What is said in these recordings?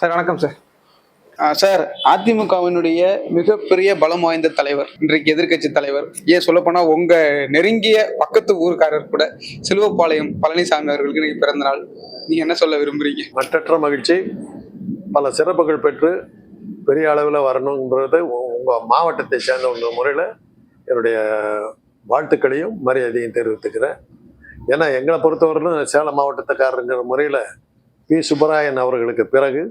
Sir வணக்கம் sir. Sir, அதிமுகவினுடைய மிகப்பெரிய பலம் வாய்ந்த தலைவர், இன்றைக்கு எதிர்க்கட்சி தலைவர், ஏன் சொல்லப்போனா உங்க நெருங்கிய பக்கத்து ஊருக்காரர் கூட சிலுவப்பாளையம் பழனிசாமி அவர்களுக்கு இன்னைக்கு பிறந்த நாள். நீங்க என்ன சொல்ல விரும்புறீங்க? மற்றற்ற மகிழ்ச்சி. பல சிறப்புகள் பெற்று பெரிய அளவில் வரணுன்றது உங்கள் மாவட்டத்தை சேர்ந்தவங்க முறையில் என்னுடைய வாழ்த்துக்களையும் மரியாதையும் தெரிவித்துக்கிறேன். ஏன்னா எங்களை பொறுத்தவரையிலும் சேலம் மாவட்டத்துக்காரங்கிற முறையில் பி சுப்பராயன் அவர்களுக்கு பிறகு,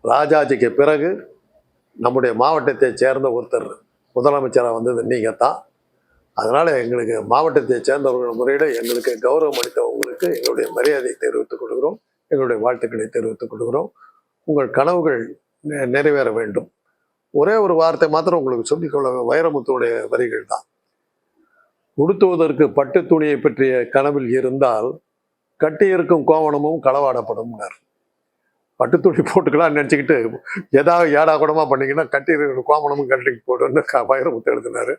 ராஜாஜிக்கு பிறகு நம்முடைய மாவட்டத்தை சேர்ந்த ஒருத்தர் முதலமைச்சராக வந்தது நீங்கள் தான். அதனால் எங்களுக்கு மாவட்டத்தை சேர்ந்தவர்கள் முறையில் எங்களுக்கு கௌரவம் அளித்தவங்களுக்கு எங்களுடைய மரியாதையை தெரிவித்துக் கொள்கிறோம், எங்களுடைய வாழ்த்துக்களை தெரிவித்துக் கொள்கிறோம். உங்கள் கனவுகள் நிறைவேற வேண்டும். ஒரே ஒரு வார்த்தை மாத்திரம் உங்களுக்கு சொல்லிக்கொள்ள, வைரமுத்துடைய வரிகள் தான். உடுத்துவதற்கு பட்டு துணியை பற்றிய கனவில் இருந்தால் கட்டியிருக்கும் கோவணமும் களவாடப்படும். பட்டு துணி போட்டுக்கலாம்னு நினச்சிக்கிட்டு ஏதாவது ஏடா கூடமா பண்ணிங்கன்னா கட்டியிருக்கிற கோவணமும் கட்டிக்கு போடுன்னு வைரமுத்து எழுதினார்.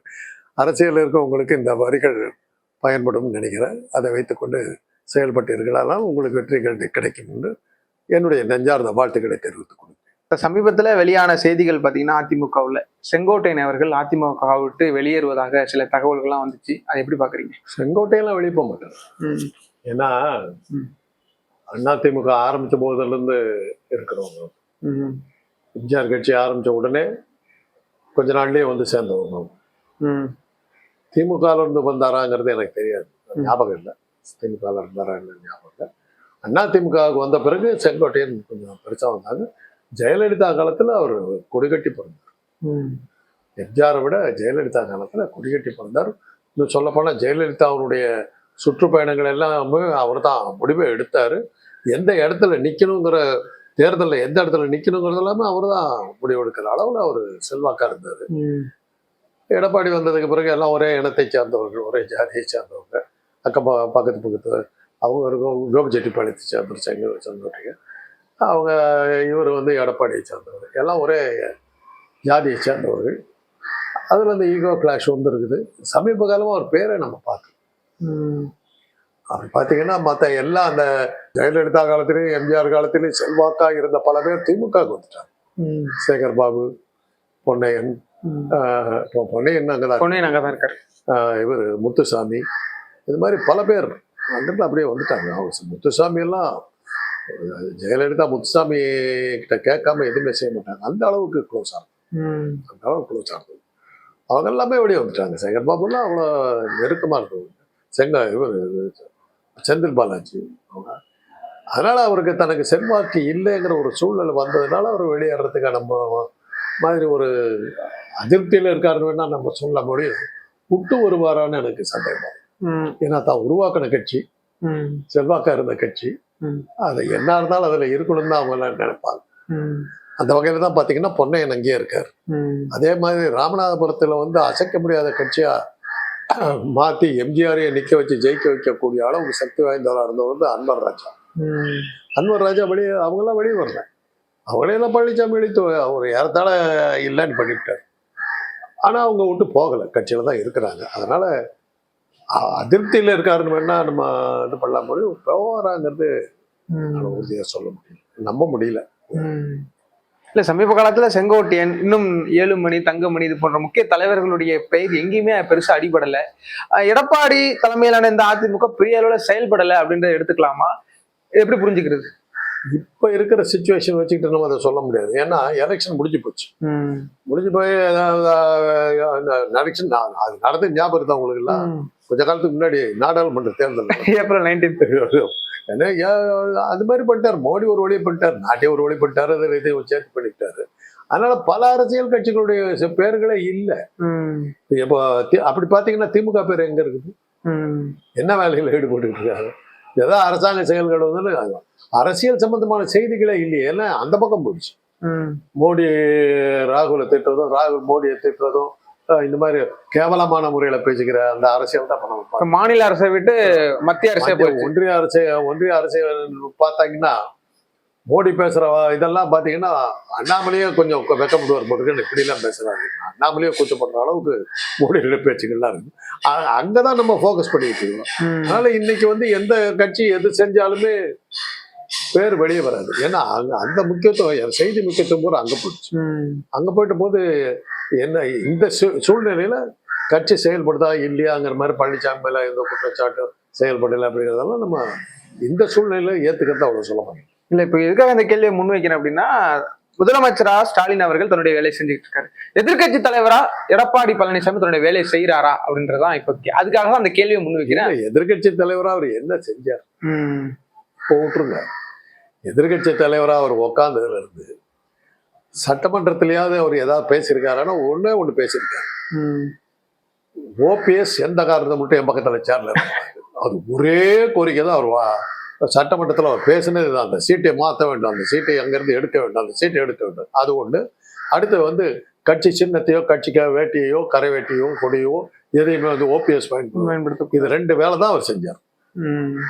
அரசியலில் இருக்கவங்களுக்கு இந்த வரிகள் பயன்படும் நினைக்கிறேன். அதை வைத்துக்கொண்டு செயல்பட்டீர்களானால் உங்களுக்கு வெற்றிகள் கிடைக்கும் என்று என்னுடைய நெஞ்சார்ந்த வாழ்த்துக்களை தெரிவித்துக் கொள்கிறேன். சமீபத்துல வெளியான செய்திகள் பாத்தீங்கன்னா, அதிமுகவுல செங்கோட்டையன் அவர்கள் அதிமுக விட்டு வெளியேறுவதாக சில தகவல்கள்லாம் வந்துச்சு. அதை எப்படி பாக்குறீங்க? செங்கோட்டையெல்லாம் வெளியே போக மாட்டார். ஏன்னா அதிமுக ஆரம்பிச்ச போதிலிருந்து இருக்கிறவங்க, எம்ஜிஆர் கட்சி ஆரம்பிச்ச உடனே கொஞ்ச நாள்லயே வந்து சேர்ந்தவங்க. திமுகல இருந்து வந்தாராங்கிறது எனக்கு தெரியாது, ஞாபகம் இல்லை. திமுக இருந்தாரா இல்லை ஞாபகம் இல்லை. அதிமுகவுக்கு வந்த பிறகு செங்கோட்டையன் கொஞ்சம் பெருசா வந்தாங்க. ஜெயலலிதா காலத்துல அவர் கொடிகட்டி பிறந்தார். எம்ஜிஆரை விட ஜெயலலிதா காலத்துல கொடிகட்டி பிறந்தார். இன்னும் சொல்ல போனா ஜெயலலிதா அவருடைய சுற்றுப்பயணங்கள் எல்லாமே அவர் தான் முடிவை எடுத்தாரு. எந்த இடத்துல நிக்கணுங்கிற, தேர்தலில் எந்த இடத்துல நிக்கணுங்கிறது எல்லாமே அவர் தான் முடிவெடுக்கிற அளவுல அவர் செல்வாக்கா இருந்தாரு. எடப்பாடி வந்ததுக்கு பிறகு எல்லாம் ஒரே இனத்தை சார்ந்தவர்கள், ஒரே ஜாதியை சார்ந்தவங்க. பக்கத்து அவங்க கோபிச்செட்டிப்பாளையத்தை சேர்ந்து செங்கோட்டைங்க, அவங்க இவர் வந்து எடப்பாடியை சார்ந்தவர், எல்லாம் ஒரே ஜாதியை சேர்ந்தவர்கள். அதில் அந்த ஈகோ கிளாஷ் வந்து இருக்குது. சமீப காலமாக அவர் பேரை நம்ம பார்க்கணும். அப்படி பார்த்தீங்கன்னா மற்ற எல்லாம் அந்த ஜெயலலிதா காலத்திலையும் எம்ஜிஆர் காலத்திலையும் செல்வாக்காக இருந்த பல பேர் திமுகவுக்கு வந்துட்டாங்க. சேகர் பாபு, பொன்னையன், பொன்னையன் அங்கே தான் இருக்காரு, இவர் முத்துசாமி, இது மாதிரி பல பேர் வந்துட்டு அப்படியே வந்துட்டாங்க. அவங்க முத்துசாமி எல்லாம் ஜெயலலிதா முத்துசாமி கிட்ட கேட்காம எதுவுமே செய்ய மாட்டாங்க. அந்த அளவுக்கு க்ளோஸ் ஆகும், அந்த அளவுக்கு க்ளோஸ் ஆகும். அவங்க எல்லாமே வெளியே வந்துட்டாங்க. சேகர் பாபுலாம் அவ்வளோ நெருக்கமாக இருக்கும். இவர் செந்தில் பாலாஜி அவங்க. அதனால அவருக்கு தனக்கு செல்வாக்கு இல்லைங்கிற ஒரு சூழ்நிலை வந்ததுனால அவர் வெளியேறதுக்கு நம்ம மாதிரி ஒரு அதிருப்தியில் இருக்காருன்னு வேணா நம்ம சொல்ல முடியும். விட்டு வருவாரான்னு எனக்கு சந்தேகம். ஏன்னா தான் உருவாக்கின கட்சி, செல்வாக்கா இருந்த கட்சி, அது என்ன இருந்தாலும் அதுல இருக்கணும்னு தான் அவங்க எல்லாம் நினைப்பாங்க. அந்த வகையில தான் பாத்தீங்கன்னா பொன்னையன் அங்கேயே இருக்காரு. அதே மாதிரி ராமநாதபுரத்துல வந்து அசைக்க முடியாத கட்சியா மாத்தி எம்ஜிஆரையே நிக்க வச்சு ஜெயிக்க வைக்கக்கூடிய அளவுக்கு சக்தி வாய்ந்தவராக இருந்தவர் வந்து அன்வர் ராஜா. அன்வர் ராஜா வெளியே, அவங்கெல்லாம் வெளியே வரல. அவங்களையெல்லாம் பழனிசாமி எழுத்து அவர் ஏறத்தாழ இல்லைன்னு பண்ணிவிட்டார். ஆனா அவங்க விட்டு போகலை, கட்சியில தான் இருக்கிறாங்க. அதனால அதிருப்தியில இருக்காருன்னு வேணா நம்ம இது பண்ண முடியும். போவாராங்கிறது உறுதியா சொல்ல முடியும், நம்ப முடியல. இல்ல, சமீப காலத்துல செங்கோட்டையன், இன்னும் ஏழுமணி, தங்கமணி, இது போன்ற முக்கிய தலைவர்களுடைய பெயர் எங்கேயுமே பெருசா அடிபடல. எடப்பாடி தலைமையிலான இந்த அதிமுக பெரிய அளவுல செயல்படலை அப்படின்றத எடுத்துக்கலாமா? எப்படி புரிஞ்சுக்கிறது? இப்ப இருக்கிற சிச்சுவேஷன் வச்சுக்கிட்டு நம்ம அதை சொல்ல முடியாது. ஏன்னா எலெக்ஷன் முடிஞ்சு போச்சு. முடிஞ்சு போய் எலெக்ஷன் அது நடந்து ஞாபகம் இருந்தா உங்களுக்கு எல்லாம் கொஞ்ச காலத்துக்கு முன்னாடி நாடாளுமன்ற தேர்தல் ஏப்ரல் 19 ஏன்னா அது மாதிரி பண்ணிட்டாரு. மோடி ஒரு வழி பண்ணிட்டாரு, நாட்டே ஒரு வழி பண்ணிட்டாரு, அதை இதை சேர்த்து பண்ணிட்டாரு. அதனால பல அரசியல் கட்சிகளுடைய பேர்களே இல்லை. இப்போ அப்படி பாத்தீங்கன்னா திமுக பேர் எங்க இருக்குது? என்ன வேலைகளை ஈடுபட்டு இருக்காரு? ஏதாவது அரசாங்க செயல்கள் வந்து அரசியல் சம்பந்தமான செய்திகளே இல்லையே. ஏன்னா அந்த பக்கம் போயிடுச்சு. மோடி ராகுலை திட்டுறதும், ராகுல் மோடியை திட்டுறதும், இந்த மாதிரி கேவலமான முறையில பேசிக்கிற அந்த அரசியல் தான் பண்ண. மாநில அரசை விட்டு மத்திய அரசே, ஒன்றிய அரசை பார்த்தாங்கன்னா மோடி பேசுற இதெல்லாம் பாத்தீங்கன்னா அண்ணாமலையே கொஞ்சம் வெக்கப்படுவார் போட்டுருக்கு. இப்படி எல்லாம் பேசுறாரு, அண்ணாமலையே கூச்சப்படுற அளவுக்கு மோடியோட பேச்சுக்கள்லாம் இருக்கு. அங்கதான் நம்ம போக்கஸ் பண்ணிட்டு இருக்கோம். அதனால இன்னைக்கு வந்து எந்த கட்சி எது செஞ்சாலுமே பேர் வெளியே வராது. ஏன்னா அங்க அந்த முக்கியத்துவம், செய்தி முக்கியத்துவம் கூட அங்க போயிடுச்சு. அங்க போயிட்ட போது என்ன இந்த சூழ்நிலையில கட்சி செயல்படுதா இல்லையாங்கிற மாதிரி பழனிசாமி மேல எந்த குற்றச்சாட்டு செயல்படலை அப்படிங்கிறதெல்லாம் நம்ம இந்த சூழ்நிலையில ஏத்துக்கிறது அவ்வளவு சொல்ல முடியும். இல்ல இப்ப எதுக்காக இந்த கேள்வியை முன்வைக்கிறேன் அப்படின்னா, முதலமைச்சரா ஸ்டாலின் அவர்கள் தன்னுடைய வேலையை செஞ்சுட்டு இருக்காரு. எதிர்க்கட்சி தலைவரா எடப்பாடி பழனிசாமி தன்னுடைய வேலையை செய்யறாரா அப்படின்றதான் இப்ப அதுக்காக தான் அந்த கேள்வியை முன்வைக்கிறேன். எதிர்க்கட்சி தலைவரா அவர் என்ன செஞ்சார் இப்போ விட்டுருங்க. எதிர்க்கட்சி தலைவரா அவர் உக்காந்ததுல இருந்து சட்டமன்றத்திலேயாவது அவர் ஏதாவது பேசியிருக்காருன்னா ஒண்ணு பேசியிருக்காரு. ஓபிஎஸ் எந்த காரணத்தை மட்டும் என் பக்கத்துல சேர்ல அது ஒரே கோரிக்கை தான். அவர் சட்டமன்றத்தில் அவர் பேசினது தான், அந்த சீட்டை மாற்ற வேண்டும், அந்த சீட்டை அங்கிருந்து எடுக்க வேண்டும், அந்த சீட்டை எடுக்க வேண்டும். அது ஒண்ணு. அடுத்து கட்சி சின்னத்தையோ கட்சிக்காக வேட்டியையோ கரை வேட்டியோ கொடியோ எதையுமே ஓபிஎஸ் பயன்படுத்தும். இது 2 வேலை தான் அவர் செஞ்சார்.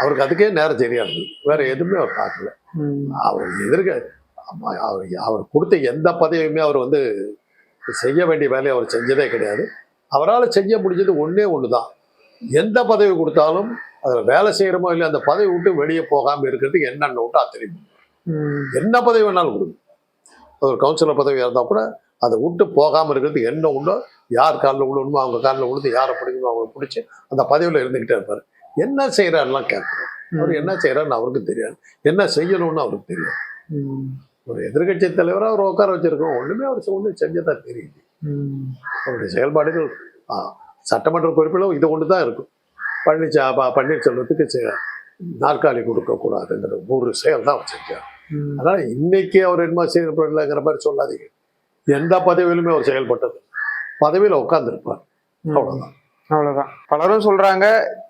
அவருக்கு அதுக்கே நேரம் சரியா இருந்தது. வேற எதுவுமே அவர் பார்க்கல. அவர் அவர் கொடுத்த எந்த பதவியுமே அவர் செய்ய வேண்டிய வேலையை அவர் செஞ்சதே கிடையாது. அவரால் செய்ய முடிஞ்சது ஒண்ணுதான். எந்த பதவி கொடுத்தாலும் அதில் வேலை செய்யறமோ இல்லை, அந்த பதவி விட்டு வெளியே போகாம இருக்கிறதுக்கு என்னென்ன விட்டு அத்தனையும் என்ன பதவி வேணாலும் கொடுக்கும். ஒரு கவுன்சிலர் பதவியாக இருந்தால் கூட அதை விட்டு போகாமல் இருக்கிறதுக்கு என்ன உண்டோ, யார் காலில் விழுணுமோ அவங்க காலில் விழுந்து, யாரை பிடிக்கணுமோ அவங்க பிடிச்சி அந்த பதவியில் இருந்துக்கிட்டே இருப்பார். என்ன செய்யறாருலாம் கேட்கணும். அவர் என்ன செய்யறாருன்னு அவருக்கு தெரியாது, என்ன செய்யணும்னு அவருக்கு தெரியாது. ஒரு எதிர்கட்சி தலைவராக அவர் உட்கார வச்சிருக்கோம், ஒண்ணுமே அவர் ஒன்றும் செஞ்சதான் தெரியுது. அவருடைய செயல்பாடுகள் சட்டமன்ற குறிப்பிலும் இது ஒன்று தான் இருக்கும். பன்னீர்செல்வத்துக்கு நாற்காலி கொடுக்கக்கூடாதுங்கிற ஒரு செயல் தான் அவர் செஞ்சார். அதனால இன்னைக்கு அவர் என்ன செயல்படலைங்கிற மாதிரி சொல்லாதீங்க. எந்த பதவியிலுமே அவர் செயல்பட்டது, பதவியில உட்கார்ந்துருப்பார், அவ்வளவுதான். அவ்வளவுதான். பலரும் சொல்றாங்க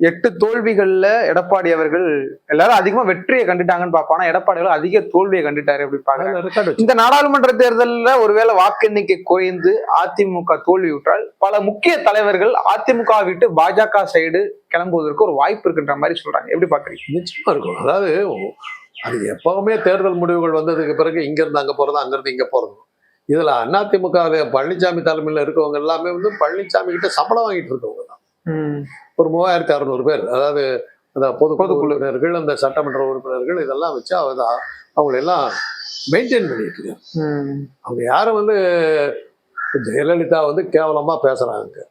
8 தோல்விகள்ல எடப்பாடி அவர்கள் எல்லாரும் அதிகமா வெற்றியை கண்டுட்டாங்கன்னு பாப்பானா, எடப்பாடி அவர்கள் அதிக தோல்வியை கண்டுட்டாரு அப்படி பாக்குறாங்க. இந்த நாடாளுமன்ற தேர்தலில் ஒருவேளை வாக்கு எண்ணிக்கை குறைந்து அதிமுக தோல்வி விட்டால் பல முக்கிய தலைவர்கள் அதிமுக விட்டு பாஜக சைடு கிளம்புவதற்கு ஒரு வாய்ப்பு இருக்குன்ற மாதிரி சொல்றாங்க. எப்படி பாக்குறீங்க? நிச்சயமா இருக்கும். அதாவது அது எப்பவுமே தேர்தல் முடிவுகள் வந்ததுக்கு பிறகு இங்க இருந்து அங்க போறது, அங்க இருந்து இங்க போறது. இதுல அதிமுக பழனிசாமி தலைமையில இருக்கவங்க எல்லாமே பழனிசாமி கிட்ட சம்பளம் வாங்கிட்டு இருக்கவங்க தான். ஒரு 3600 பேர், அதாவது அந்த பொதுக்குழு உறுப்பினர்கள், அந்த சட்டமன்ற உறுப்பினர்கள், இதெல்லாம் வச்சு அவங்களெல்லாம் மெயின்டைன் பண்ணிட்டு இருக்காங்க. அவங்க யாரும் ஜெயலலிதா கேவலமா பேசுறாங்க.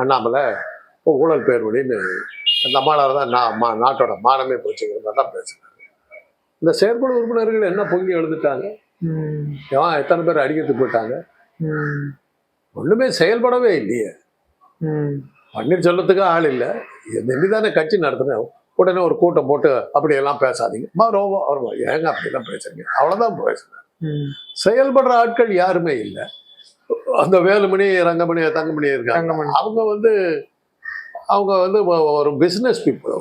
அண்ணாமலை ஊழல் பேர் வழின்னு நம்மளால தான் நாட்டோட மானமே போச்சுங்கிற மாதிரி தான் பேசுறாங்க. இந்த செயற்குழு உறுப்பினர்கள் என்ன பொங்கி எழுந்துட்டாங்க, எத்தனை பேர் அடிக்கிறதுக்கு போயிட்டாங்க, ஒண்ணுமே செயல்படவே இல்லையே. பன்னீர்செல்வத்துக்கு ஆள் இல்லை, தானே கட்சி நடத்தினேன், உடனே ஒரு கூட்டம் போட்டு அப்படியெல்லாம் பேசாதீங்க, ஏங்க அப்படிலாம் பேசுறீங்க, அவ்வளவுதான் பேசுறேன். செயல்படுற ஆட்கள் யாருமே இல்லை. அந்த வேலுமணி, ரங்கமணி, தங்கமணி இருக்காங்க. அவங்க ஒரு பிசினஸ் பீப்புள்.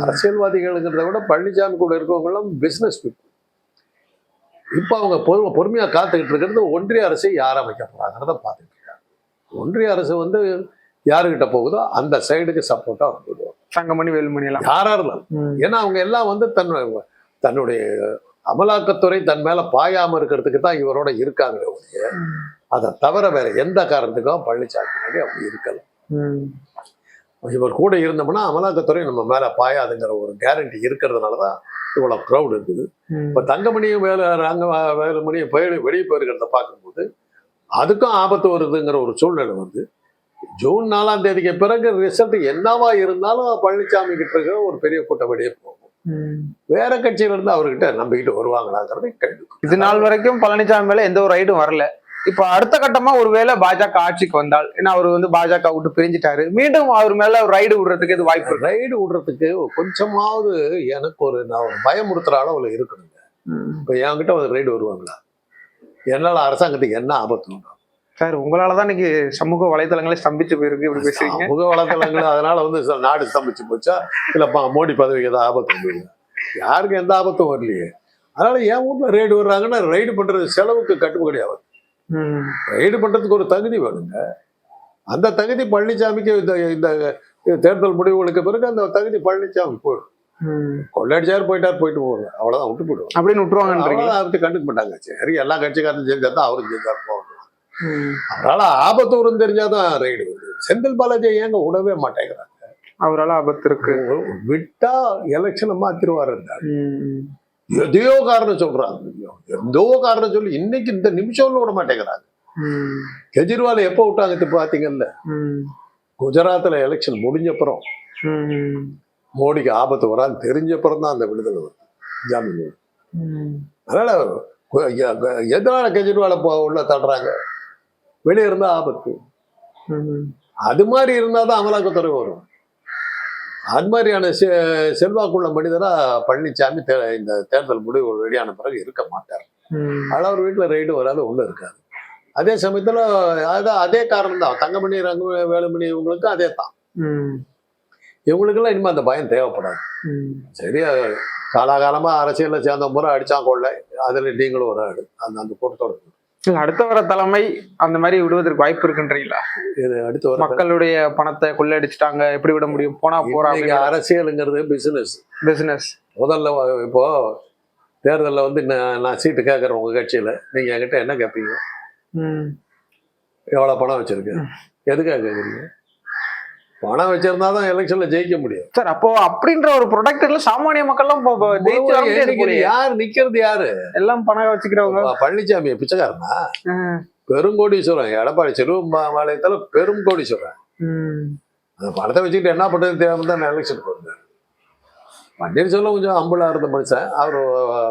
அரசியல்வாதிகள்ங்கிறத விட பழனிசாமி கூட இருக்கவங்களும் பிசினஸ் பீப்புள். இப்போ அவங்க பொறுமையா காத்துக்கிட்டு இருக்கிறது ஒன்றிய அரசை யார் அமைக்க போறாங்கிறத பார்த்துட்டு இருக்காங்க. ஒன்றிய அரசு யாருக்கிட்ட போகுதோ அந்த சைடுக்கு சப்போர்ட்டா வந்துடுவாங்க, தங்கமணி, வேலுமணி எல்லாம் யாரா இருந்தாலும். ஏன்னா அவங்க எல்லாம் தன்னுடைய அமலாக்கத்துறை தன் மேல பாயாம இருக்கிறதுக்கு தான் இவரோட இருக்காங்க. அதை தவிர வேற எந்த காரணத்துக்கும் பழனிசாமி அப்படி இருக்கலாம். இவர் கூட இருந்தோம்னா அமலாக்கத்துறை நம்ம மேல பாயாதுங்கிற ஒரு கேரண்டி இருக்கிறதுனாலதான் இவ்வளவு க்ரௌட் இருக்குது. இப்ப தங்கமணியும் வேலுமணியும் வெளியே போயிருக்கிறத பார்க்கும்போது அதுக்கும் ஆபத்து வருதுங்கிற ஒரு சூழ்நிலை ஜூன் 4ஆம் தேதிக்கு பிறகு ரிசல்ட் என்னவா இருந்தாலும் பழனிசாமி கிட்ட இருக்க ஒரு பெரிய கூட்டம் வெளியே போகும். வேற கட்சியில இருந்து அவர்கிட்ட நம்பிக்கிட்டு வருவாங்களாங்கிறது கேள்வி. இது நாள் வரைக்கும் பழனிசாமி மேல எந்த ஒரு ரைடும் வரல. இப்ப அடுத்த கட்டமா ஒருவேளை பாஜக ஆட்சிக்கு வந்தால், ஏன்னா அவர் பாஜக விட்டு பிரிஞ்சுட்டாரு, மீண்டும் அவர் மேல ஒரு ரைடு விடுறதுக்கு எது வாய்ப்பு? ரைடு விடுறதுக்கு கொஞ்சமாவது எனக்கு நான் ஒரு பயமுறுத்துற அளவுல இருக்கணுங்க. இப்ப என்கிட்ட ஒரு ரைடு வருவாங்களா? என்னால அரசாங்கத்துக்கு என்ன ஆபத்து சார்? உங்களாலதான் இன்னைக்கு சமூக வலைதளங்களே ஸ்தம்பிச்சு போயிருக்கு. இப்படி பேசுறீங்க. சமூக வலைதளங்கள் அதனால நாடு ஸ்தம்பிச்சு போச்சா, இல்லப்பா மோடி பதவிக்கு ஏதாவது ஆபத்து வந்து? யாருக்கும் எந்த ஆபத்தும் வரலையே. அதனால என் வீட்டுல ரைடு வர்றாங்கன்னா ரைடு பண்றது செலவுக்கு கட்டுப்படி ஆகுது. ரைடு பண்றதுக்கு ஒரு தகுதி வேணுங்க. அந்த தகுதி பழனிசாமிக்கு இந்த தேர்தல் முடிவுகளுக்கு பிறகு அந்த தகுதி பழனிசாமி போயிடும். கொள்ளையடிச்சாரு போயிட்டு போவாங்க, அவ்வளவுதான், விட்டு போயிடுவாங்க அப்படின்னு விட்டுருவாங்க. அதை கண்டுக்க மாட்டாங்க. சரி, எல்லா கட்சிக்காரரும் செஞ்சாதான் அவரும் செஞ்சாரு போவாங்க. அதனால ஆபத்து வரும் தெரிஞ்சாதான் ரைடு வருது. செந்தில் பாலாஜி ஏங்க விடவே மாட்டேங்கிறாங்க? அவரால் ஆபத்து இருக்கு. விட்டா எலெக்ஷனை மாத்திருவாரு. எதையோ காரணம் சொல்றாங்க, எந்தோ காரணம் சொல்லி இன்னைக்கு இந்த நிமிஷம்ல விட மாட்டேங்கிறாங்க. ம், கெஜ்ரிவால் எப்போ விட்டாங்க இப்ப பாத்தீங்கல்ல, ம், குஜராத்ல எலெக்ஷன் முடிஞ்சப்புறம் ம், மோடிக்கு ஆபத்து வரான்னு தெரிஞ்சப்புறம் தான் அந்த விடுதலை வருது, ஜாமீன் வருது. ம். அதனால எதனால கெஜ்ரிவால உள்ள தள்ளுறாங்க? வெளியே இருந்தா ஆபத்து. ம். அது மாதிரி இருந்தாதான் அமலாக்கத்துறை வரும். அது மாதிரியான செல்வாக்குள்ள மனிதரா பழனிசாமி இந்த தேர்தல் முடிவு வெளியான பிறகு இருக்க மாட்டார். ம். அதனால அவர் வீட்டுல ரைடு வராது, ஒண்ணு இருக்காது. அதே சமயத்துல அதே காரணம் தான் தங்கமணி வேலுமணி இவங்களுக்கும் அதே தான். ம். இவங்களுக்கெல்லாம் இனிமே அந்த பயம் தேவைப்படாது. ம். சரியா காலாகாலமா அரசியல்ல சேர்ந்த முறை அடிச்சான் கொள்ள, அதுல நீங்களும் ஒரு ஆடு அந்த அந்த கூட்டத்தோட. இல்ல, அடுத்த வர தலைமை அந்த மாதிரி விடுவதற்கு வாய்ப்பு இருக்குன்றீங்களா? இது அடுத்து வர மக்களுடைய பணத்தை கொள்ளையடிச்சிட்டாங்க, எப்படி விட முடியும், போனா போறா இன்னைக்கு அரசியலுங்கிறது பிசினஸ். பிசினஸ். முதல்ல இப்போ தேர்தலில் வந்து நான் சீட்டு கேட்குறேன் உங்க கட்சியில, நீங்க என்கிட்ட என்ன கேட்பீங்க? எவ்வளவு பணம் வச்சிருக்கு, எதுக்காக கேட்குறீங்க? பணம் வச்சிருந்தாதான் எலெக்ஷன்ல ஜெயிக்க முடியும் சார். அப்போ அப்படின்ற ஒரு ப்ரொடக்டர்ல சாமானிய மக்கள்லாம் ஜெயிச்சு வர முடியாது போலயே. யார் நிக்கிறது? யாரு எல்லாம் பணம் வச்சுக்கிறவங்க. பழனிசாமி பிச்சைக்காரனா? பெருங்கோடீஸ்வரன். எடப்பாடி செல்வமாலயத்துல பெரும் கோடீஸ்வரன். அந்த பணத்தை வச்சுக்கிட்டு என்ன பண்றது தெரியாம தான் எலெக்ஷன் போறாரு. பன்னீர்செல்வம் கொஞ்சம் அம்புலா இருந்த மனுஷன், அவரு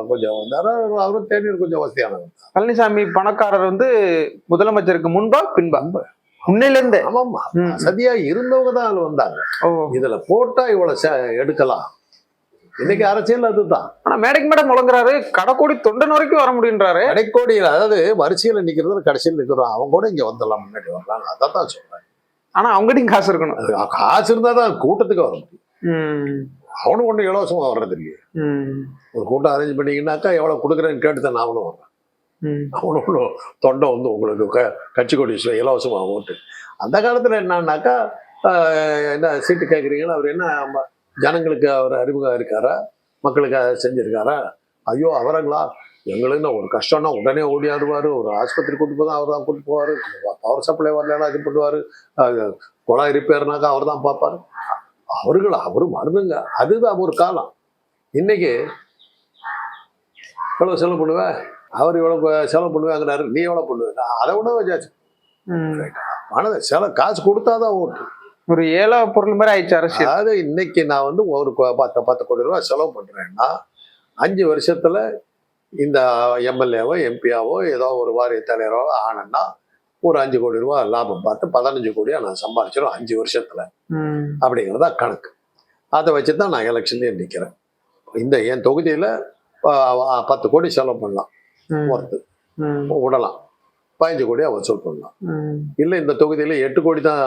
கொஞ்சம் வந்தாரு, அவரும் தேநீர் கொஞ்சம் வசதியானவர். பழனிசாமி பணக்காரர் வந்து முதலமைச்சருக்கு முன்பா பின்பா? முன்னில இருந்து. ஆமாமா, வசதியா இருந்தவங்க தான் அதுல வந்தாங்க. இதுல போட்டா இவ்வளவு எடுக்கலாம். இன்னைக்கு அரசியல் அதுதான். ஆனா மேடைக்கு மேடம் முழங்குறாரு, கடைக்கோடி தொண்டன் வரைக்கும் வர முடியுன்றாரு. கடைக்கோடியில், அதாவது வரிசையில நிக்கிறது கடைசியில் நிக்கிறோம், அவங்க கூட இங்க வந்துடலாம், முன்னாடி வரலாம், அதான் சொல்றேன். ஆனா அவங்ககிட்டயும் காசு இருக்கணும். காசு இருந்தாதான் கூட்டத்துக்கு வர முடியும். அவனும் ஒண்ணு இலவசமா வர்றது இல்லையே. ஒரு கூட்டம் அரேஞ்ச் பண்ணீங்கன்னாக்கா எவ்வளவு கொடுக்குறேன்னு கேட்டுதான் அவனும் வர்றேன். அவனும் தொண்டை வந்து உங்களுக்கு கட்சி கொடி இலவசமா ஓட்டு. அந்த காலத்துல என்னன்னாக்கா என்ன சீட்டு கேட்குறீங்கன்னா அவர் என்ன ஜனங்களுக்கு அவர் அறிமுகம் இருக்காரா, மக்களுக்கு செஞ்சிருக்காரா? ஐயோ அவரங்களா, எங்களுக்கு ஒரு கஷ்டம்னா உடனே ஓடியாடுவார், ஒரு ஆஸ்பத்திரி கூட்டு போதான் அவர் தான் கூட்டு போவார், பவர் சப்ளை வரலன்னா இது பண்ணுவார், குழாய் ரிப்பேர்னாக்கா அவர் தான் பார்ப்பார். அவரும் மருந்துங்க. அதுதான் ஒரு காலம். இன்னைக்கு எவ்வளவு செலவு பண்ணுவேன், அவர் எவ்வளவு செலவு பண்ணுவாங்கிறாரு, நீ எவ்வளவு பண்ணுவேன், அதை விட ஜாச்சு பணம் செலவு காசு கொடுத்தாதான் ஓட்டு. ஒரு ஏழை பொருள் மாதிரி ஆயிடுச்சு அரசியல். அதாவது இன்னைக்கு நான் வந்து ஒரு 10 கோடி ரூபாய் செலவு பண்றேன்னா 5 வருஷத்துல இந்த எம்எல்ஏவோ எம்பியாவோ ஏதோ ஒரு வாரிய தலைவரோ ஆனேன்னா ஒரு 5 கோடி ரூபாய் லாபம் பார்த்து 15 கோடியா நான் சம்பாதிச்சிடும் 5 வருஷத்துல. அப்படிங்கிறதா கணக்கு. அதை வச்சுதான் நான் எலெக்ஷன்லயே நிக்கிறேன். இந்த என் தொகுதியில 10 கோடி செலவு பண்ணலாம், ஒருத்து விடலாம், 15 கோடியா வசூல் பண்ணலாம். இல்லை இந்த தொகுதியில 8 கோடி தான்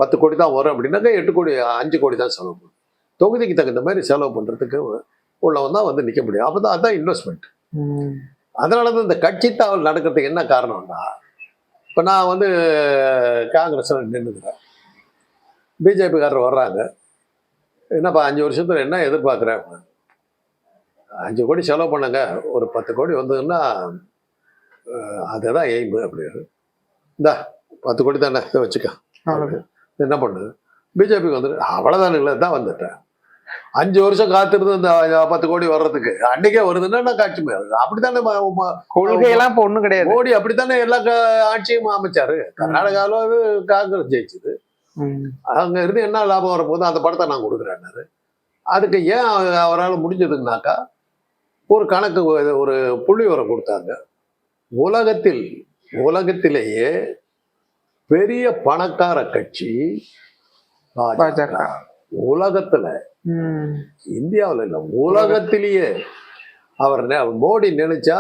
10 கோடி தான் வரும் அப்படின்னாக்கா 8 கோடி 5 கோடி தான் செலவு பண்ணும். தொகுதிக்கு தகுந்த மாதிரி செலவு பண்றதுக்கு உள்ளவன் தான் வந்து நிக்க முடியும். அப்பதான் அதான் இன்வெஸ்ட்மெண்ட். அதனாலதான் இந்த கட்சி தாவல் நடக்கிறதுக்கு என்ன காரணம்னா, இப்ப நான் வந்து காங்கிரஸ் நின்றுக்கிறேன், பிஜேபிக்காரர் வர்றாங்க, என்னப்பா 5 வருஷத்துல என்ன எதிர்பார்க்குறேன்? 5 கோடி செலவு பண்ணுங்க, ஒரு 10 கோடி வந்ததுன்னா அதுதான் எய்ம் அப்படின்னு. இந்தா 10 கோடி தானே, இதை வச்சுக்க. என்ன பண்ணுது பிஜேபிக்கு வந்துட்டு அவ்வளவுதானுங்களே தான் வந்துட்டேன். 5 வருஷம் காத்திருந்து இந்த 10 கோடி வர்றதுக்கு அன்னைக்கே வருதுன்னா நான் காட்சி அப்படித்தானே. கொள்கையெல்லாம் இப்ப ஒண்ணும் கிடையாது. மோடி அப்படித்தானே எல்லா ஆட்சியும் அமைச்சாரு. கர்நாடகாவில் காங்கிரஸ் ஜெயிச்சுது, அங்க இருந்து என்ன லாபம் வரப்போகுது, அந்த படத்தை நான் கொடுக்குறேன்னாரு. அதுக்கு ஏன் அவரால் முடிஞ்சதுன்னாக்கா ஒரு கணக்கு, ஒரு புள்ளி உரம் கொடுத்தாங்க. உலகத்திலேயே பெரிய பணக்கார கட்சி பாஜக. உலகத்துல, இந்தியாவில் இல்ல, உலகத்திலேயே. அவர் மோடி நினைச்சா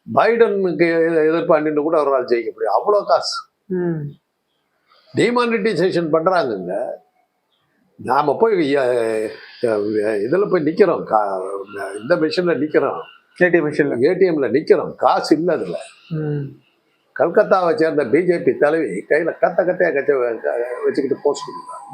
பைடனுக்கு எதிர்ப்பாண்டின்னு கூட அவரால் ஜெயிக்க முடியும், அவ்வளவு காசு. டிமானிட்டைசேஷன் பண்றாங்க. நாம போய் இதுல போய் நிக்கிறோம், இந்த மிஷின்ல நிக்கிறோம், ஏடிஎம்ல நிக்கிறோம், காசு இல்லை அதுல. கல்கத்தாவை சேர்ந்த பிஜேபி தலைவி கையில கத்தையா வச்சுக்கிட்டு போஸ்ட் கொடுக்குறாங்க.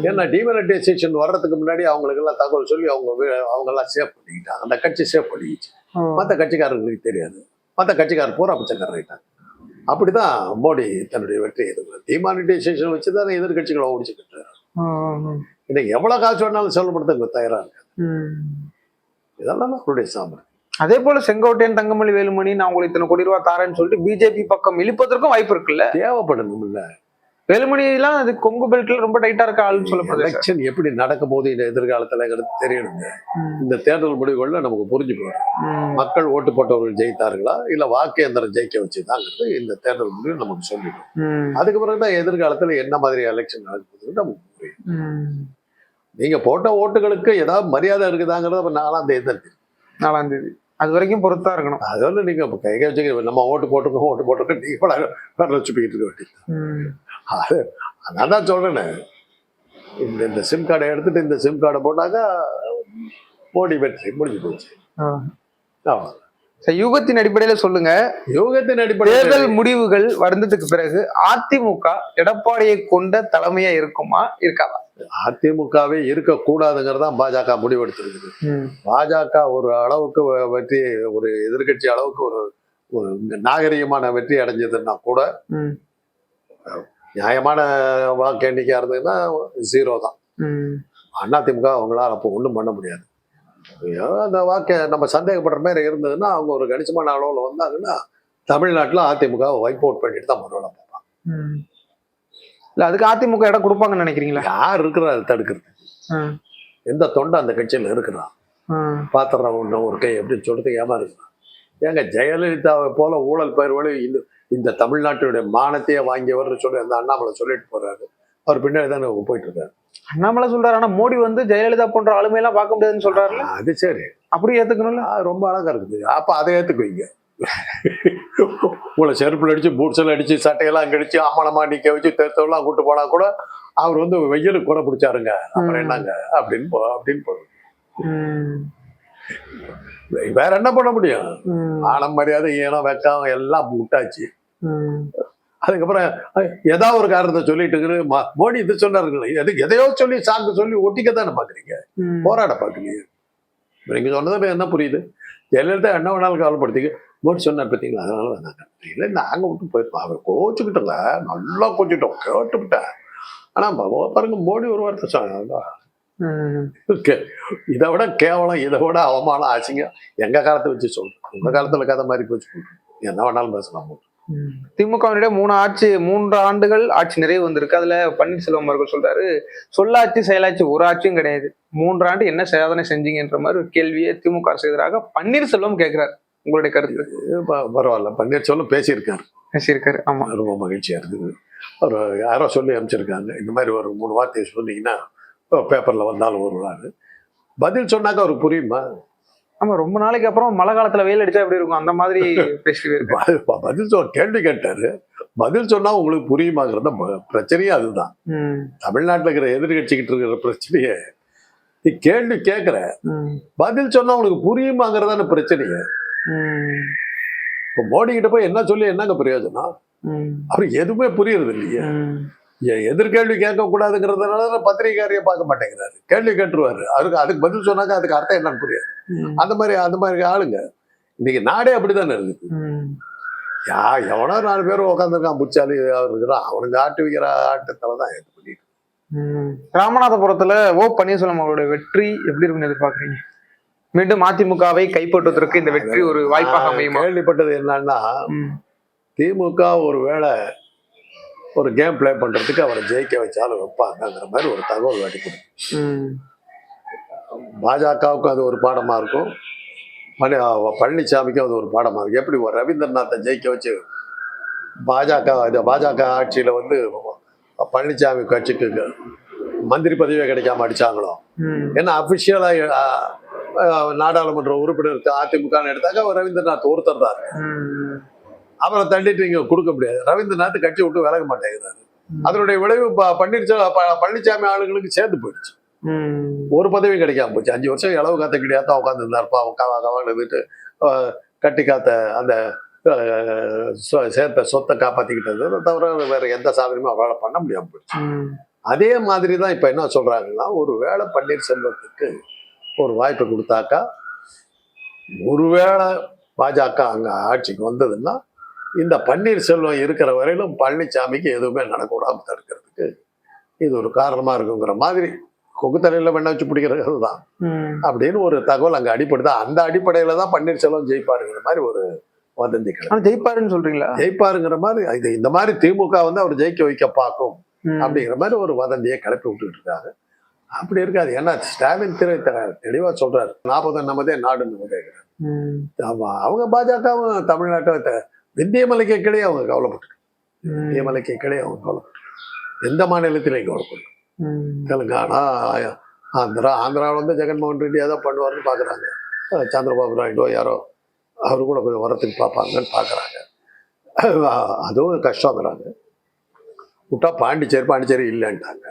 ஏன்னா டிமானிட்டைசேஷன் வர்றதுக்கு முன்னாடி அவங்களுக்கு எல்லாம் தகவல் சொல்லி அவங்க எல்லாம் சேவ் பண்ணிக்கிட்டாங்க, அந்த கட்சி சேவ் பண்ணிக்கிச்சு. மற்ற கட்சிக்காரங்களுக்கு தெரியாது, மற்ற கட்சிக்காரர் பூரா பிச்சைக்காரர் ஆயிட்டாங்க. அப்படிதான் மோடி தன்னுடைய வெற்றி டிமானிட்டைசேஷன் வச்சுதான் எதிர்கட்சிகளை ஓடிச்சுக்கிட்டு இன்னைக்கு எவ்வளவு காசு வேணாலும் செலவுபடுத்த தயாரா இருக்கு. இதெல்லாம் அவருடைய சாமர்த்தியம். அதே போல செங்கோட்டையன், தங்கமணி, வேலுமணி நான் உங்களுக்கு இத்தனை கோடி ரூபாய் தாரேன்னு சொல்லிட்டு பிஜேபி பக்கம் இழுப்பதற்கும் வாய்ப்பு இருக்குல்ல. தேவைப்படணும் இல்ல. வேலுமணி எல்லாம் அது கொங்கு பெல்ட்ல ரொம்ப டைட்டா இருக்க ஆளுன்னு சொல்லப்படுது. எலெக்ஷன் எப்படி நடக்க போது இந்த எதிர்காலத்துல தெரியணுங்க. இந்த தேர்தல் முடிவுகள்ல நமக்கு புரிஞ்சு போயிடும் மக்கள் ஓட்டு போட்டவர்கள் ஜெயித்தார்களா இல்ல வாக்கு எந்திரம் ஜெயிக்க வச்சுதாங்கிறது இந்த தேர்தல் முடிவு நமக்கு சொல்லிடும். அதுக்கு பிறகுதான் எதிர்காலத்துல என்ன மாதிரி எலெக்ஷன் நடக்குதுன்னு நமக்கு புரியும். நீங்க போட்ட ஓட்டுகளுக்கு ஏதாவது மரியாதை இருக்குதாங்கிறத 4ஆம் தேதி அது வரைக்கும் பொறுத்தா இருக்கணும். அதோட நீங்க கைக வச்சு நம்ம ஓட்டு போட்டிருக்கோம் நீங்க வரல சுப்பிக்கிட்டு இருக்க வேண்டியது. அது நான் தான் சொல்றேன்னு இந்த சிம் கார்டை எடுத்துட்டு இந்த சிம் கார்டை போட்டாக்கா மோடி வெற்றி முடிஞ்சு போச்சு. யூகத்தின் அடிப்படையில சொல்லுங்க. யூகத்தின் தேர்தல் அடிப்படையில் முடிவுகள் வந்ததுக்கு பிறகு அதிமுக எடப்பாடியை கொண்ட தலைமையா இருக்குமா இருக்காதா? அதிமுகவே இருக்கக்கூடாதுங்கிறதான் பாஜக முடிவெடுத்திருக்குது. பாஜக ஒரு அளவுக்கு வெற்றி, ஒரு எதிர்கட்சி அளவுக்கு ஒரு நாகரிகமான வெற்றி அடைஞ்சதுன்னா கூட நியாயமான வாக்கு எண்ணிக்கையா இருந்ததுன்னா 0 தான். அதிமுக அவங்களால அப்போ ஒன்றும் பண்ண முடியாது. அந்த வாக்கை நம்ம சந்தேகப்படுற மாதிரி இருந்ததுன்னா அவங்க ஒரு கணிசமான அளவில் வந்தாங்கன்னா தமிழ்நாட்டில் அதிமுக வைப் அவுட் பண்ணிட்டு தான் மறுவலை பார்ப்பாங்க. இல்ல அதுக்கு அதிமுக இடம் கொடுப்பாங்கன்னு நினைக்கிறீங்களா? யார் இருக்கிறா அதை தடுக்கிறது? எந்த தொண்டை அந்த கட்சியில் இருக்கிறான்? பாத்திரம் ஒன்று ஒரு கை எப்படின்னு சொல்றது ஏமா இருக்கிறான்? ஏங்க ஜெயலலிதாவை போல ஊழல் பயிர்வழி இந்த தமிழ்நாட்டுடைய மானத்தையே வாங்கியவர் சொல்லி அந்த அண்ணாமலை சொல்லிட்டு போறாரு. அவர் பின்னாடி தானே போயிட்டு இருக்காரு. அண்ணாமலை சொல்றாரு, ஆனா மோடி ஜெயலலிதா போன்ற ஆளுமையெல்லாம் பார்க்க முடியாதுன்னு சொல்றாருல்ல. அது சரி, அப்படி ஏத்துக்கணும்ல. ரொம்ப அழகா இருக்குது. அப்ப அதை ஏத்துக்குவீங்க. உங்களை செருப்புல அடிச்சு பூட்ஸில் அடிச்சு சட்டையெல்லாம் கடிச்சு அம்மனமா நிக்க வச்சு தெருத்தெல்லாம் கூட்டு போனா கூட அவர் வெயிலுக்கு கூட பிடிச்சாருங்க அப்புறம் என்னங்க அப்படின்னு போடுறது. வேற என்ன பண்ண முடியும்? ஆனம் மரியாதை ஏனம் வெக்கம் எல்லாம் விட்டாச்சு. அதுக்கப்புறம் ஏதாவது ஒரு காரணத்தை சொல்லிட்டு மோடி இது சொன்னாருங்களே, எதையோ சொல்லி சாக்கு சொல்லி ஒட்டிக்கத்தானே பாக்குறீங்க, போராட பாக்குறீங்க. நீங்க சொன்னது என்ன புரியுது? ஜெயலலிதா என்ன வேணாலும் கவலைப்படுத்திக்க, மோடி சொன்னார் பார்த்தீங்களா, அதனால நாங்க இல்லை நாங்க விட்டு போயிருப்போம். அவர் கோச்சுக்கிட்டோங்க, நல்லா கோச்சுக்கிட்டோம், கேட்டுவிட்டேன். ஆனா பாருங்க மோடி ஒரு வார்த்தை சொன்னாங்க, இதை விட கேவலம், இதை விட அவமானம் ஆச்சுங்க எங்க காலத்தை வச்சு சொல்றேன். உங்க காலத்துல கதை மாதிரி போச்சு, என்ன வேணாலும் பேசலாம். திமுகவினுடைய 3 ஆண்டுகள் ஆட்சி நிறைவு வந்திருக்கு. அதுல பன்னீர்செல்வம் அவர்கள் சொல்றாரு, சொல்லாட்சி செயலாட்சி ஒரு ஆட்சியும் கிடையாது, 3 ஆண்டு என்ன சாதனை செஞ்சீங்கன்ற மாதிரி ஒரு கேள்வியை திமுக அரசு எதிராக பன்னீர்செல்வம் கேட்கிறாரு. உங்களுடைய கருத்து? பரவாயில்ல, பன்னீர்செல்வம் பேசியிருக்காரு. ஆமா, ரொம்ப மகிழ்ச்சியா இருக்குது. ஒரு யாரோ சொல்லி அமைச்சிருக்காங்க, இந்த மாதிரி ஒரு 3 வார்த்தையை சொன்னீங்கன்னா பேப்பர்ல வந்தாலும் வருவாரு. பதில் சொன்னாக்க அவருக்கு புரியுமா? ஆமா, ரொம்ப நாளைக்கு அப்புறம் மழை காலத்துல வெயில் அடிச்சா எப்படி இருக்கும் அந்த மாதிரி பதில் கேள்வி கேட்டாரு, பதில் சொன்னா உங்களுக்கு புரியுமாங்கிறத பிரச்சனையே அதுதான். தமிழ்நாட்டுல இருக்கிற எதிர்கட்சிக்கிட்டு இருக்கிற பிரச்சனையே நீ கேள்வி கேட்கிற, பதில் சொன்னா உங்களுக்கு புரியுமாங்கிறதான பிரச்சனையே. இப்ப மோடி கிட்ட போய் என்ன சொல்லி என்னங்க பிரயோஜனம்? அவருக்கு எதுவுமே புரியுறது இல்லையே. எதிர்கேள்வி கேட்க கூடாதுங்கிறதுனால பத்திரிகையாரையே பார்க்க மாட்டேங்கிறாரு, கேள்வி கேட்டுருவாரு. அதுக்கு பதில் சொன்னாக்க அதுக்கு அர்த்தம் என்னன்னு புரியாது. அந்த மாதிரி ஆளுங்க இன்னைக்கு நாடே அப்படித்தானே இருக்குது. எவனோ 4 பேர் உட்காந்துருக்கான், புச்சாலி இருக்கிறான், அவனுக்கு ஆட்டு வைக்கிற ஆட்டத்துலதான் இது பண்ணிட்டு. ராமநாதபுரத்துல பன்னீர்செல்வம் அவருடைய வெற்றி எப்படி இருக்குன்னு எதிர்பார்க்குறீங்க? மீண்டும் அதிமுகவை கைப்பற்றுவதற்கு இந்த வெற்றி ஒரு வாய்ப்பாக அமையும். கேள்விப்பட்டது என்னன்னா, திமுக ஒரு வேளை ஒரு கேம் பிளே பண்றதுக்கு அவரை ஜெயிக்க வச்சாலும் வைப்பாங்கிற மாதிரி ஒரு தகவல் அடிக்குது. பாஜகவுக்கும் அது ஒரு பாடமா இருக்கும், பழனிசாமிக்கும் அது ஒரு பாடமா இருக்கு. எப்படி ஒரு ரவீந்திரநாத்தை ஜெயிக்க வச்சு பாஜக ஆட்சியில பழனிசாமி கட்சிக்கு மந்திரி பதவியே கிடைக்காம அடிச்சாங்களோ, ஏன்னா அபிஷியலா நாடாளுமன்ற உறுப்பினர் அதிமுக எடுத்தாக்க ரவீந்திரநாத் ஒருத்தர் தான். அவரை தள்ளிட்டு நீங்க கொடுக்க முடியாது. ரவீந்திரநாத் கட்சி விட்டு விலக மாட்டேங்கிறாரு. அதனுடைய விளைவு பழனிசாமி ஆளுங்களுக்கு சேர்ந்து போயிடுச்சு. ஒரு பதவி கிடைக்காம போச்சு. 5 வருஷம் இளவு காத்த கிடையாதான் உட்காந்து இருந்தாருப்பா, கவாந்துட்டு கட்டி காத்த அந்த சேர்த்த சொத்தை காப்பாத்திக்கிட்டது தவிர வேற எந்த சாதனையும் அவரால் பண்ண முடியாம போயிடுச்சு. அதே மாதிரிதான் இப்ப என்ன சொல்றாங்கன்னா, ஒரு வேளை பன்னீர்செல்வத்துக்கு ஒரு வாய்ப்பு கொடுத்தாக்கா, ஒருவேளை பாஜக அங்க ஆட்சிக்கு வந்ததுன்னா, இந்த பன்னீர்செல்வம் இருக்கிற வரையிலும் பழனிசாமிக்கு எதுவுமே நடக்கூடாம தடுக்கிறதுக்கு இது ஒரு காரணமா இருக்குங்கிற மாதிரி கொக்கு தலையில வெண்ணெய் வச்சு பிடிக்கிறது தான் ம். அப்படின்னு ஒரு தகவல் அங்க அடிப்படுது. அந்த அடிப்படையில தான் பன்னீர்செல்வம் ஜெயிப்பாருங்கிற மாதிரி ஒரு வதந்தி கிளம்பி. ஆனா ஜெயிப்பாருன்னு சொல்றீங்களா? ஜெயிப்பாருங்கிற மாதிரி இது இந்த மாதிரி திமுக வந்து அவர் ஜெயிக்க வைக்க பார்க்கும் ம். அப்படிங்கிற மாதிரி ஒரு வதந்தியை கிளப்பி விட்டுட்டு இருக்காங்க. அப்படி இருக்காது. ஏன்னா ஸ்டாலின் தெளிவா சொல்றாரு, 40 நமதே நாடு நமதே. ம். ஆமா, அவங்க பாஜகவும் தமிழ்நாட்டை விந்திய மலைக்கு கீழே அவங்க கவலைப்பட்டு, விந்திய ம். மலைக்கு கீழே அவங்க கவலைப்பட்டு எந்த மாநிலத்திலையும் கவலைப்படல. ம். தெலுங்கானா, ஆந்திராவில் வந்து ஜெகன்மோகன் ரெட்டி தான் பண்ணுவாருன்னு பாக்குறாங்க. சந்திரபாபு நாயுடு யாரோ அவரு கூட கொஞ்சம் வரத்துக்கு பார்ப்பாங்கன்னு பாக்குறாங்க. அதுவும் கஷ்டங்கிறாங்க. விட்டா பாண்டிச்சேரி இல்லைன்ட்டாங்க.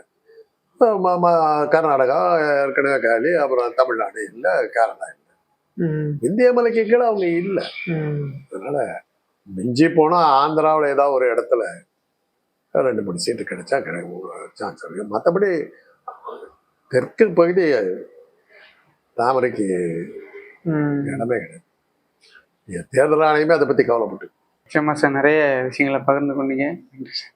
கர்நாடகா ஏற்கனவே காலி, அப்புறம் தமிழ்நாடு இல்லை, கேரளா இல்லை. ம். இந்திய மலைக்கு கீழே அவங்க இல்லை. ம். அதனால மிஞ்சி போனா ஆந்திராவில் ஏதாவது ஒரு இடத்துல 2-3 சீட்டு கிடைச்சா சான்ஸ் இருக்கு. மற்றபடி தெற்கு பகுதி தாமரைக்கு ம். இடமே கிடையாது. தேர்தல் ஆணையமே அதை பத்தி கவலைப்பட்டு. நிச்சயமா சார், நிறைய விஷயங்களை பகிர்ந்து கொண்டீங்க. நன்றி சார்.